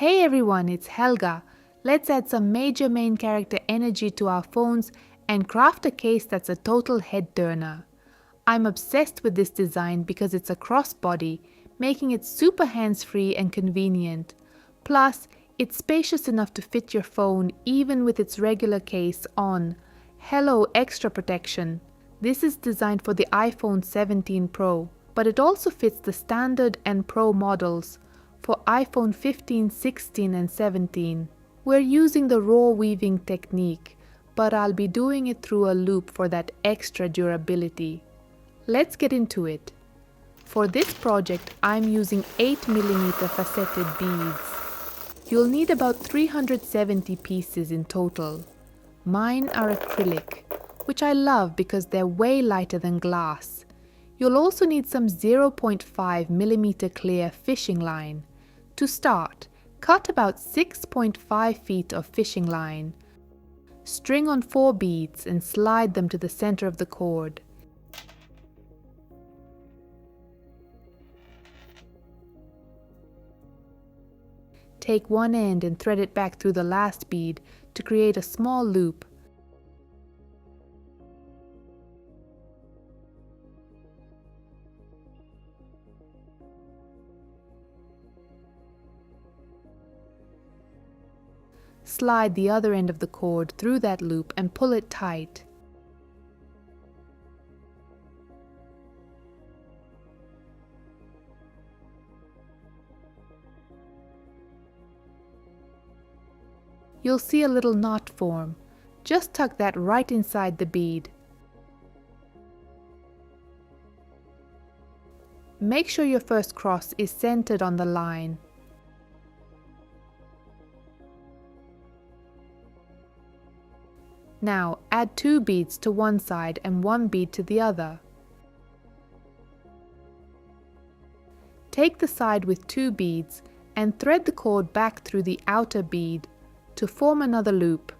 Hey everyone, it's Helga. Let's add some major main character energy to our phones and craft a case that's a total head turner. I'm obsessed with this design because it's a crossbody, making it super hands-free and convenient. Plus, it's spacious enough to fit your phone even with its regular case on. Hello Extra Protection. This is designed for the iPhone 17 Pro, but it also fits the standard and Pro models for iPhone 15, 16 and 17. We're using the raw weaving technique, but I'll be doing it through a loop for that extra durability. Let's get into it. For this project, I'm using 8mm faceted beads. You'll need about 370 pieces in total. Mine are acrylic, which I love because they're way lighter than glass. You'll also need some 0.5mm clear fishing line. To start, cut about 6.5 feet of fishing line. String on 4 beads and slide them to the center of the cord. Take one end and thread it back through the last bead to create a small loop. Slide the other end of the cord through that loop and pull it tight. You'll see a little knot form. Just tuck that right inside the bead. Make sure your first cross is centered on the line. Now add 2 beads to one side and 1 bead to the other. Take the side with 2 beads and thread the cord back through the outer bead to form another loop.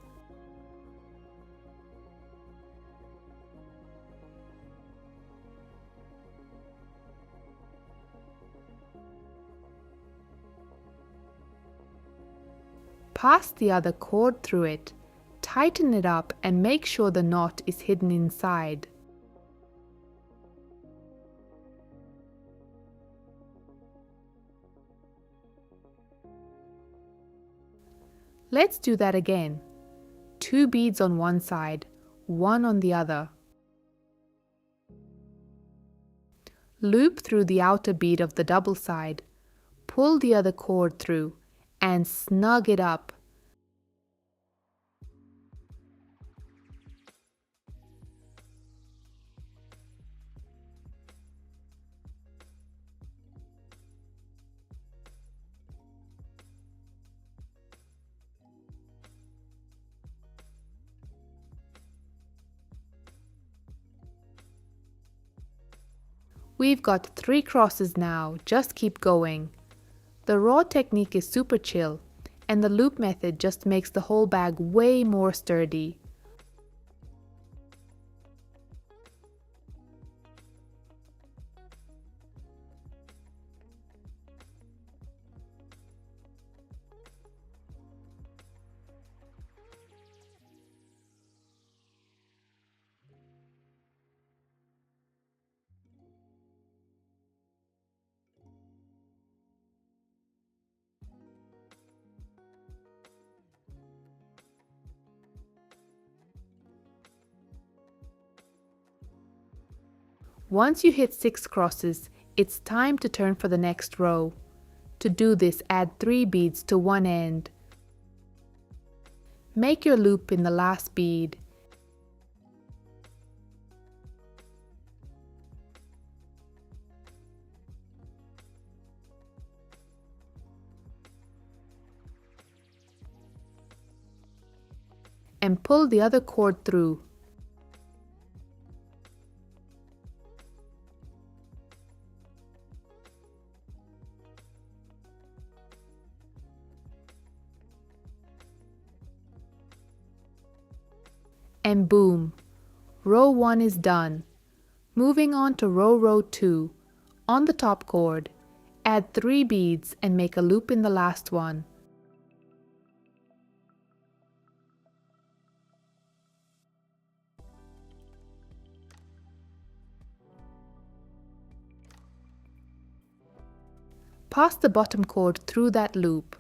Pass the other cord through it. Tighten it up and make sure the knot is hidden inside. Let's do that again. 2 beads on one side, 1 on the other. Loop through the outer bead of the double side, pull the other cord through, and snug it up. We've got 3 crosses now, just keep going. The raw technique is super chill, and the loop method just makes the whole bag way more sturdy. Once you hit 6 crosses, it's time to turn for the next row. To do this, add 3 beads to one end. Make your loop in the last bead. And pull the other cord through. And boom, row 1 is done. Moving on to row 2. On the top cord, add 3 beads and make a loop in the last one. Pass the bottom cord through that loop.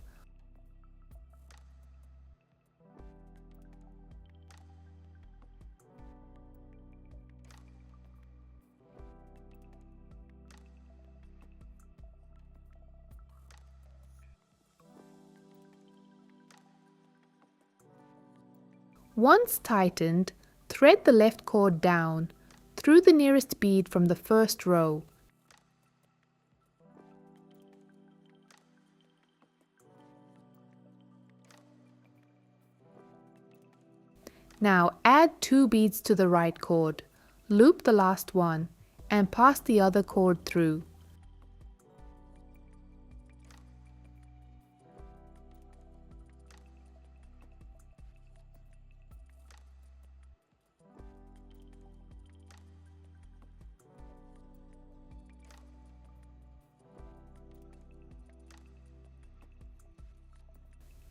Once tightened, thread the left cord down through the nearest bead from the first row. Now add 2 beads to the right cord, loop the last one, and pass the other cord through.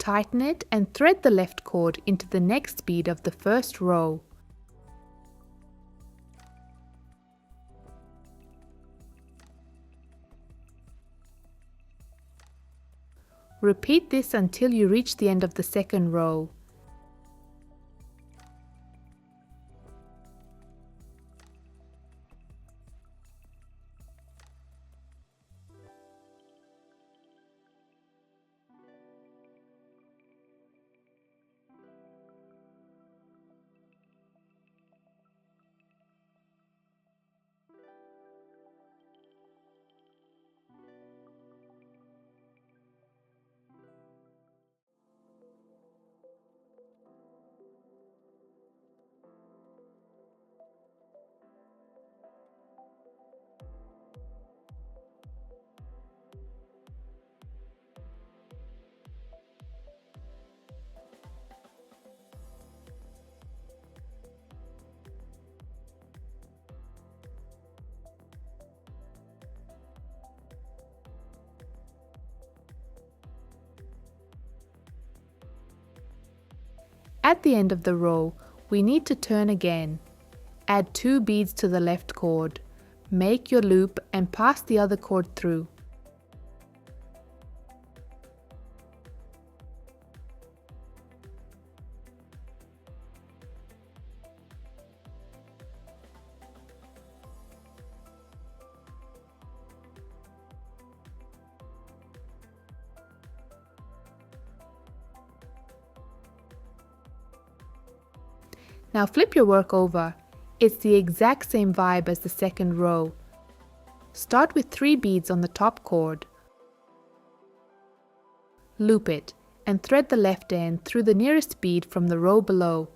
Tighten it and thread the left cord into the next bead of the first row. Repeat this until you reach the end of the second row. At the end of the row, we need to turn again. Add 2 beads to the left cord. Make your loop and pass the other cord through. Now flip your work over. It's the exact same vibe as the second row. Start with 3 beads on the top cord. Loop it and thread the left end through the nearest bead from the row below.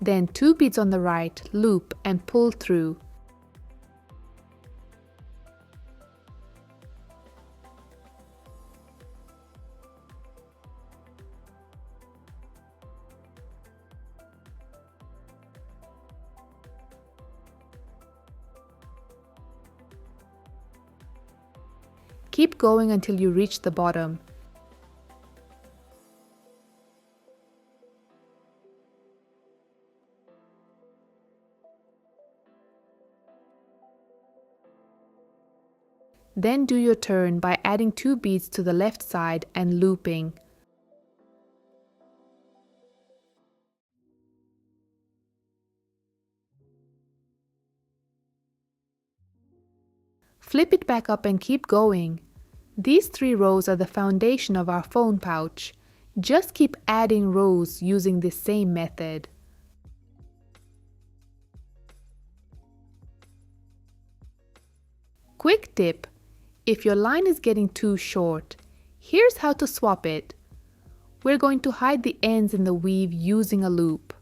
Then 2 beads on the right, loop and pull through. Keep going until you reach the bottom. Then do your turn by adding 2 beads to the left side and looping. Flip it back up and keep going. These 3 rows are the foundation of our phone pouch. Just keep adding rows using this same method. Quick tip: if your line is getting too short, here's how to swap it. We're going to hide the ends in the weave using a loop.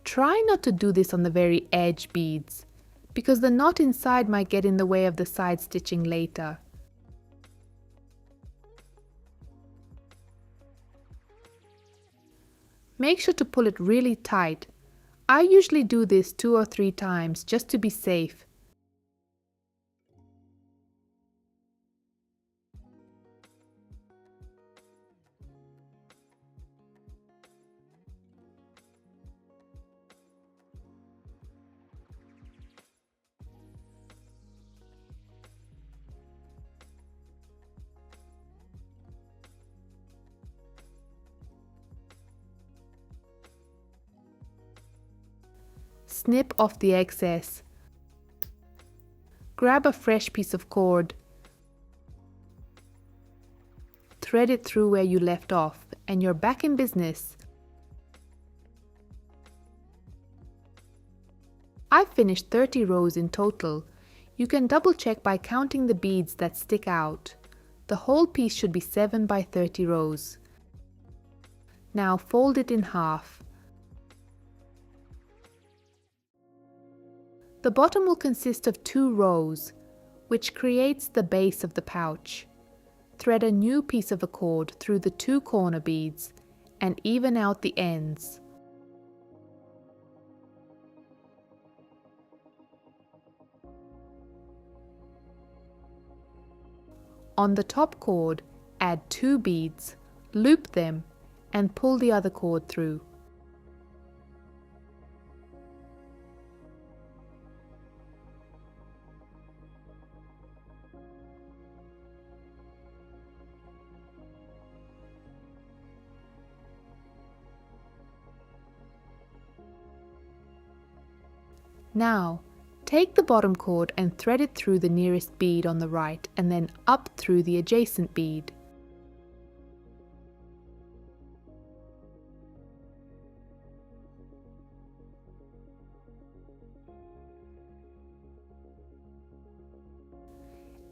Try not to do this on the very edge beads, because the knot inside might get in the way of the side stitching later. Make sure to pull it really tight. I usually do this 2 or 3 times just to be safe. Snip off the excess. Grab a fresh piece of cord. Thread it through where you left off, and you're back in business. I've finished 30 rows in total. You can double check by counting the beads that stick out. The whole piece should be 7 by 30 rows. Now fold it in half. The bottom will consist of 2 rows, which creates the base of the pouch. Thread a new piece of a cord through the 2 corner beads and even out the ends. On the top cord, add 2 beads, loop them, and pull the other cord through. Now, take the bottom cord and thread it through the nearest bead on the right and then up through the adjacent bead.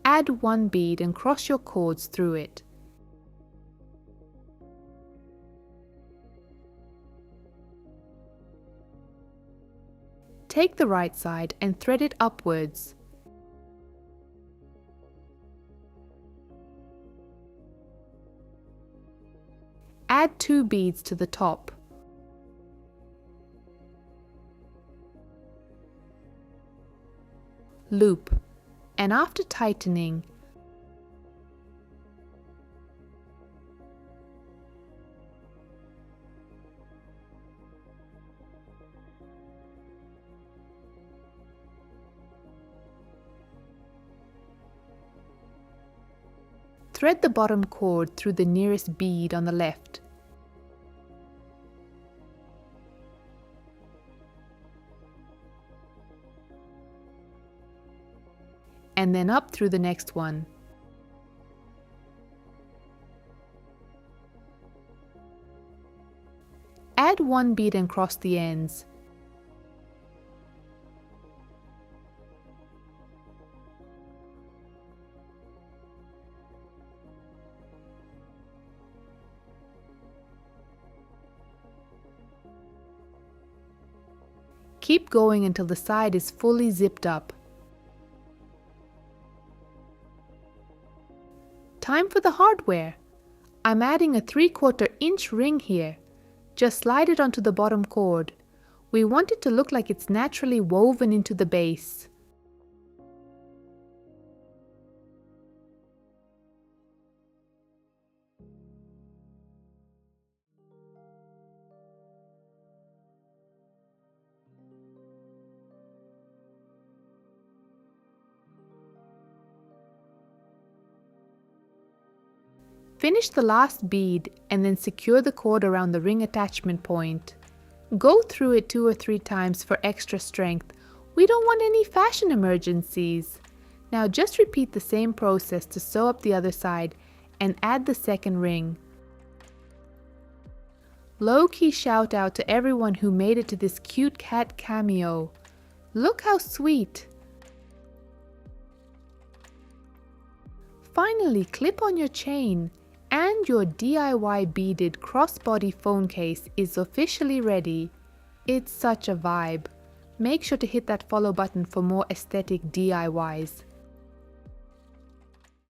Add 1 bead and cross your cords through it. Take the right side and thread it upwards. Add 2 beads to the top. Loop, and after tightening, thread the bottom cord through the nearest bead on the left. And then up through the next one. Add 1 bead and cross the ends. Keep going until the side is fully zipped up. Time for the hardware. I'm adding a 3/4 inch ring here. Just slide it onto the bottom cord. We want it to look like it's naturally woven into the base. Finish the last bead and then secure the cord around the ring attachment point. Go through it 2 or 3 times for extra strength. We don't want any fashion emergencies. Now just repeat the same process to sew up the other side and add the second ring. Low-key shout out to everyone who made it to this cute cat cameo. Look how sweet! Finally, clip on your chain. And your DIY beaded crossbody phone case is officially ready. It's such a vibe. Make sure to hit that follow button for more aesthetic DIYs.